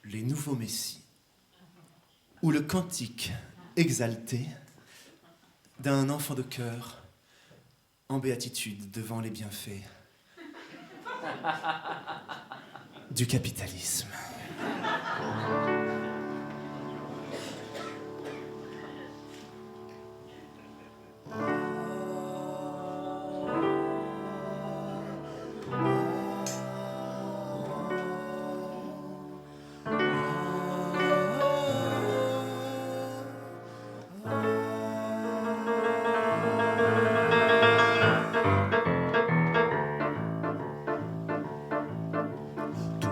les nouveaux messies, ou le cantique exalté d'un enfant de cœur en béatitude devant les bienfaits du capitalisme.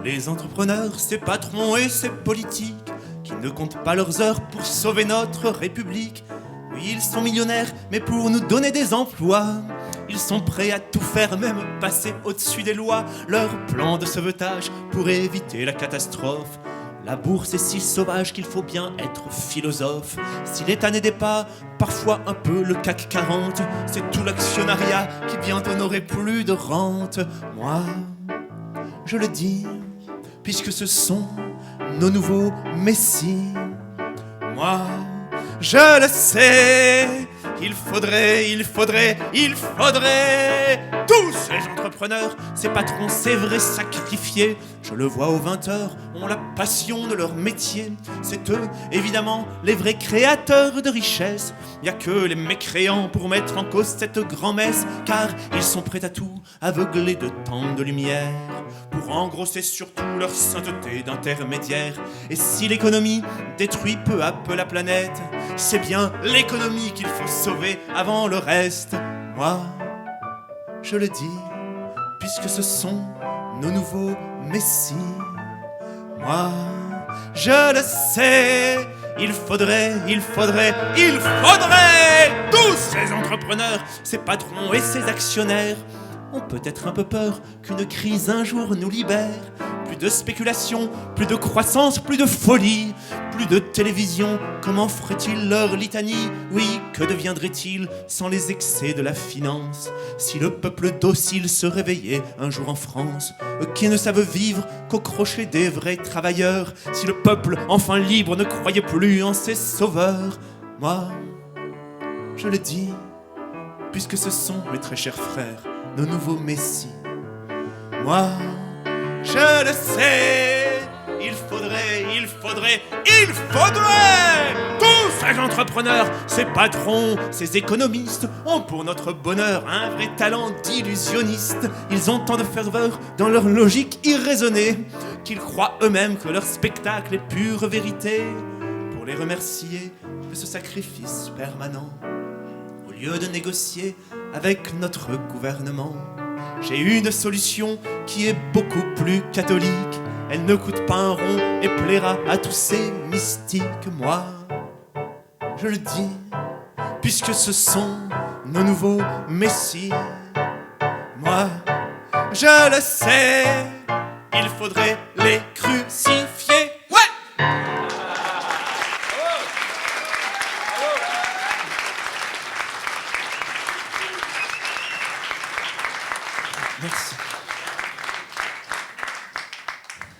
Les entrepreneurs, ces patrons et ces politiques qui ne comptent pas leurs heures pour sauver notre République. Oui, ils sont millionnaires, mais pour nous donner des emplois, ils sont prêts à tout faire, même passer au-dessus des lois. Leur plan de sauvetage pour éviter la catastrophe. La bourse est si sauvage qu'il faut bien être philosophe. Si l'État n'aidait pas, parfois un peu le CAC 40, c'est tout l'actionnariat qui bientôt n'aurait plus de rente. Moi, je le dis, puisque ce sont nos nouveaux messies. Moi, je le sais, il faudrait tous ces entrepreneurs, ces patrons, ces vrais sacrifiés. Je le vois aux 20h, ont la passion de leur métier. C'est eux, évidemment, les vrais créateurs de richesse. Y a que les mécréants pour mettre en cause cette grand-messe, car ils sont prêts à tout, aveuglés de tant de lumière, pour engrosser surtout leur sainteté d'intermédiaire. Et si l'économie détruit peu à peu la planète, c'est bien l'économie qu'il faut sauver avant le reste. Moi, je le dis, puisque ce sont nos nouveaux messies. Moi, je le sais, il faudrait tous ces entrepreneurs, ces patrons et ces actionnaires ont peut-être un peu peur qu'une crise un jour nous libère. Plus de spéculation, plus de croissance, plus de folie, plus de télévision. Comment feraient-ils leur litanie? Oui, que deviendrait-il sans les excès de la finance? Si le peuple docile se réveillait un jour en France, qui ne savent vivre qu'au crochet des vrais travailleurs, si le peuple enfin libre ne croyait plus en ses sauveurs. Moi, je le dis, puisque ce sont, mes très chers frères, nos nouveaux messies. Moi, je le sais, il faudrait tous ces entrepreneurs, ces patrons, ces économistes ont pour notre bonheur un vrai talent d'illusionniste. Ils ont tant de ferveur dans leur logique irraisonnée qu'ils croient eux-mêmes que leur spectacle est pure vérité. Pour les remercier de ce sacrifice permanent, au lieu de négocier avec notre gouvernement, j'ai une solution qui est beaucoup plus catholique. Elle ne coûte pas un rond et plaira à tous ces mystiques. Moi, je le dis, puisque ce sont nos nouveaux messies. Moi, je le sais, il faudrait les crucifier.